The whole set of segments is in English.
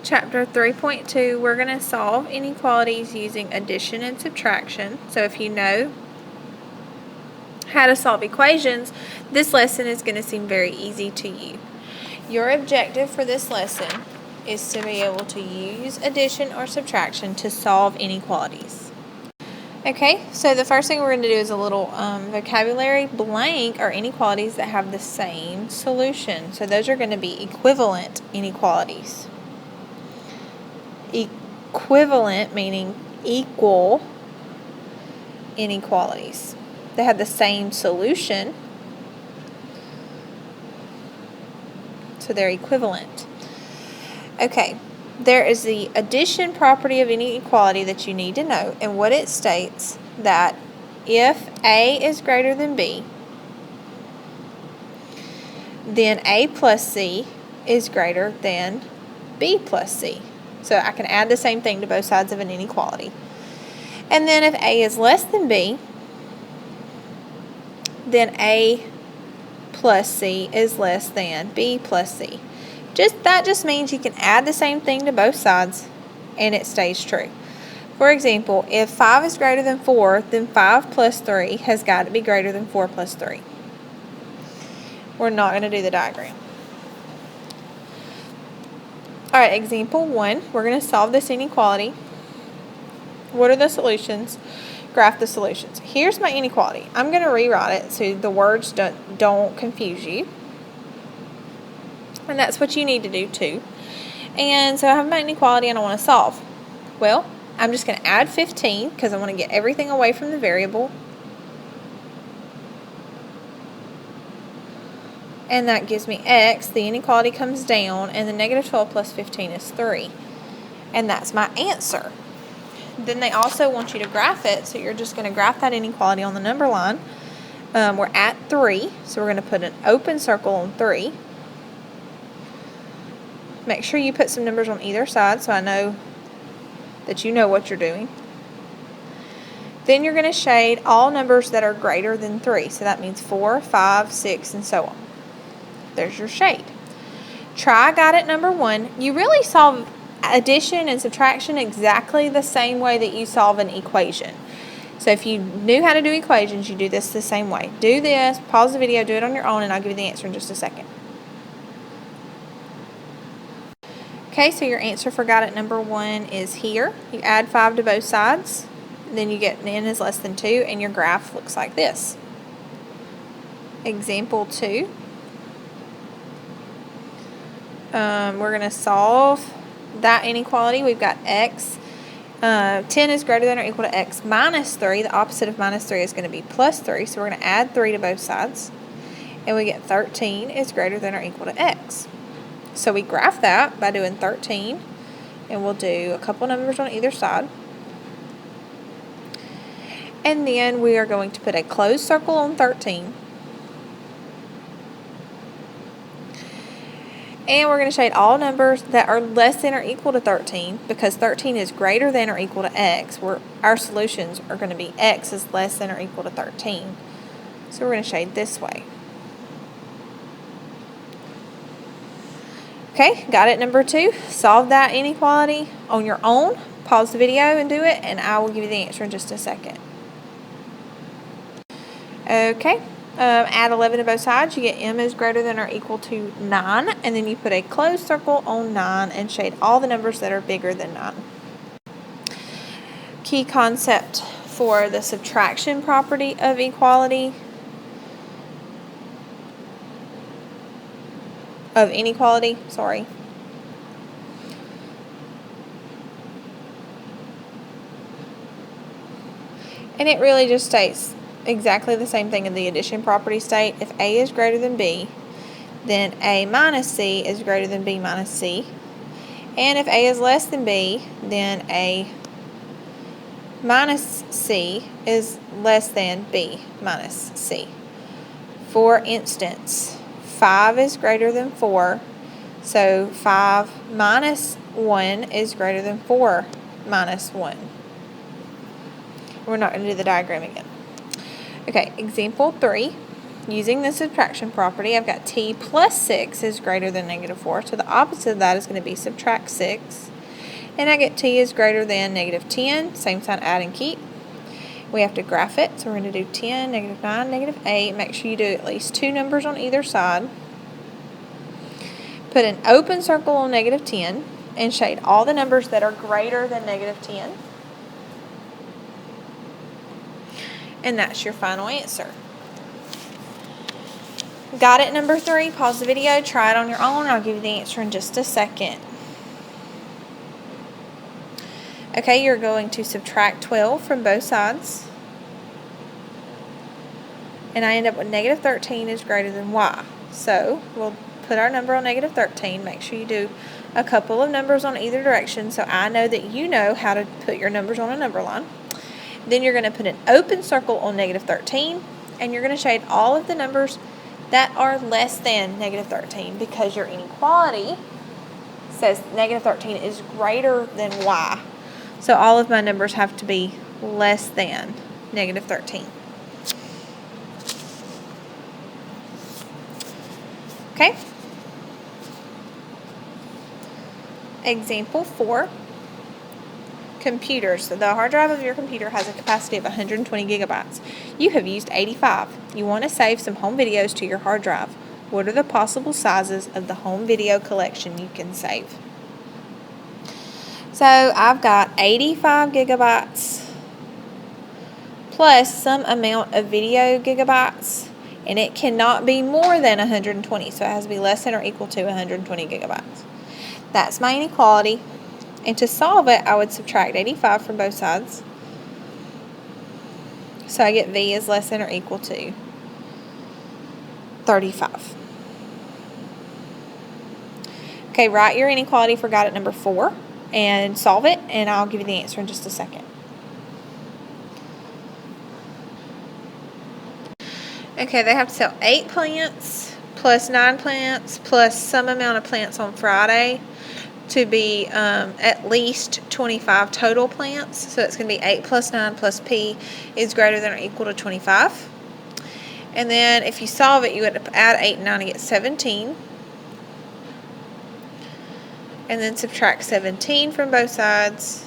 Chapter 3.2, we're going to solve inequalities using addition and subtraction. So if you know how to solve equations, this lesson is going to seem very easy to you. Your objective for this lesson is to be able to use addition or subtraction to solve inequalities. Okay, so the first thing we're going to do is a little vocabulary. Blank are inequalities that have the same solution. So those are going to be equivalent inequalities. Equivalent meaning equal inequalities. They have the same solution, so they're equivalent. Okay, there is the addition property of any equality that you need to know, and what it states that if A is greater than B, then A plus C is greater than B plus C. So I can add the same thing to both sides of an inequality. And then if A is less than B, then A plus C is less than B plus C. That just means you can add the same thing to both sides and it stays true. For example, if 5 is greater than 4, then 5 plus 3 has got to be greater than 4 plus 3. We're not going to do the diagram. Alright, example 1, we're going to solve this inequality. What are the solutions? Graph the solutions. Here's my inequality. I'm going to rewrite it so the words don't confuse you. And that's what you need to do too. And so I have my inequality and I want to solve. Well, I'm just going to add 15 because I want to get everything away from the variable. And that gives me x. The inequality comes down, and the negative 12 plus 15 is 3. And that's my answer. Then they also want you to graph it, so you're just going to graph that inequality on the number line. We're at 3, so we're going to put an open circle on 3. Make sure you put some numbers on either side so I know that you know what you're doing. Then you're going to shade all numbers that are greater than 3. So that means 4, 5, 6, and so on. There's your shade. Try got it number 1. You really solve addition and subtraction exactly the same way that you solve an equation. So if you knew how to do equations, you do this the same way. Do this, pause the video, do it on your own, and I'll give you the answer in just a second. Okay, so your answer for got it number 1 is here. You add 5 to both sides, then you get n is less than 2, and your graph looks like this. Example 2. We're going to solve that inequality. We've got x. 10 is greater than or equal to x minus 3. The opposite of minus 3 is going to be plus 3. So we're going to add 3 to both sides. And we get 13 is greater than or equal to x. So we graph that by doing 13. And we'll do a couple numbers on either side. And then we are going to put a closed circle on 13. And we're going to shade all numbers that are less than or equal to 13 because 13 is greater than or equal to x. Our solutions are going to be x is less than or equal to 13. So we're going to shade this way. Okay, got it number 2. Solve that inequality on your own. Pause the video and do it, and I will give you the answer in just a second. Okay. Add 11 to both sides, you get m is greater than or equal to 9, and then you put a closed circle on 9 and shade all the numbers that are bigger than 9. Key concept for the subtraction property of inequality. And it really just states exactly the same thing in the addition property state. If A is greater than B, then A minus C is greater than B minus C. And if A is less than B, then A minus C is less than B minus C. For instance, 5 is greater than 4, so 5 minus 1 is greater than 4 minus 1. We're not going to do the diagram again. Okay, example 3. using the subtraction property, I've got t plus 6 is greater than negative 4. So the opposite of that is going to be subtract 6. And I get t is greater than negative 10. Same sign, add and keep. We have to graph it. So we're going to do 10, negative 9, negative 8. Make sure you do at least 2 numbers on either side. Put an open circle on negative 10 and shade all the numbers that are greater than negative 10. And that's your final answer. Got it, number 3? Pause the video, try it on your own. I'll give you the answer in just a second. Okay, you're going to subtract 12 from both sides. And I end up with negative 13 is greater than y. So we'll put our number on negative 13. Make sure you do a couple of numbers on either direction so I know that you know how to put your numbers on a number line. Then you're going to put an open circle on negative 13, and you're going to shade all of the numbers that are less than negative 13 because your inequality says negative 13 is greater than y. So all of my numbers have to be less than negative 13. Okay. Example 4. Computers. So the hard drive of your computer has a capacity of 120 gigabytes. You have used 85. You want to save some home videos to your hard drive. What are the possible sizes of the home video collection you can save? So I've got 85 gigabytes plus some amount of video gigabytes, and it cannot be more than 120, so it has to be less than or equal to 120 gigabytes. That's my inequality, and to solve it, I would subtract 85 from both sides, so I get v is less than or equal to 35. Okay, write your inequality for guide at number 4 and solve it, and I'll give you the answer in just a second. Okay, they have to sell 8 plants plus 9 plants plus some amount of plants on Friday to be at least 25 total plants. So it's going to be 8 plus 9 plus p is greater than or equal to 25. And then if you solve it, you would add 8 and 9 to get 17. And then subtract 17 from both sides.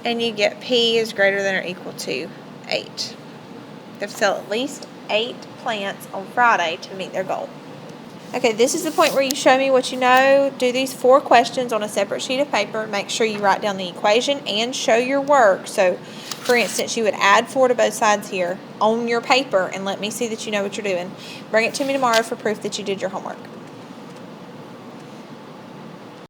And you get p is greater than or equal to 8. They have to sell at least 8 plants on Friday to meet their goal. Okay, this is the point where you show me what you know. Do these 4 questions on a separate sheet of paper. Make sure you write down the equation and show your work. So, for instance, you would add 4 to both sides here on your paper and let me see that you know what you're doing. Bring it to me tomorrow for proof that you did your homework.